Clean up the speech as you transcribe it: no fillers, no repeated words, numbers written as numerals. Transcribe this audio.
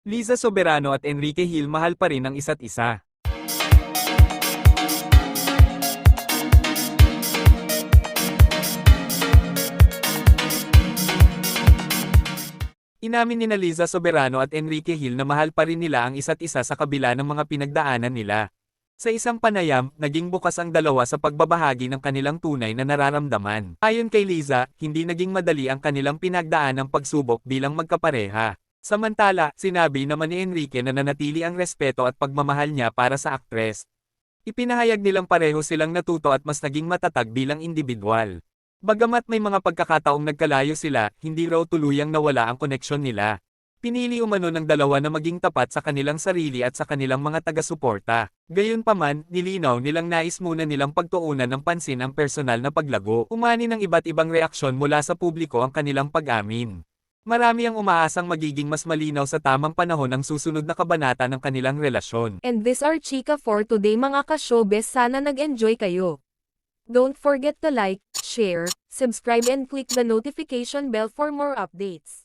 Liza Soberano at Enrique Hill mahal pa rin ang isa't isa. Inamin nina Liza Soberano at Enrique Hill na mahal pa rin nila ang isa't isa sa kabila ng mga pinagdaanan nila. Sa isang panayam, naging bukas ang dalawa sa pagbabahagi ng kanilang tunay na nararamdaman. Ayon kay Liza, hindi naging madali ang kanilang pinagdaanang pagsubok bilang magkapareha. Samantala, sinabi naman ni Enrique na nanatili ang respeto at pagmamahal niya para sa aktres. Ipinahayag nilang pareho silang natuto at mas naging matatag bilang individual. Bagamat may mga pagkakataong nagkalayo sila, hindi raw tuluyang nawala ang koneksyon nila. Pinili umano ng dalawa na maging tapat sa kanilang sarili at sa kanilang mga taga-suporta. Gayunpaman, nilinaw nilang nais muna nilang pagtuunan ng pansin ang personal na paglago. Umani ng iba't ibang reaksyon mula sa publiko ang kanilang pag-amin. Marami ang umaasang magiging mas malinaw sa tamang panahon ang susunod na kabanata ng kanilang relasyon. And this are Chika for today mga ka-showbiz, sana nag-enjoy kayo. Don't forget to like, share, subscribe and click the notification bell for more updates.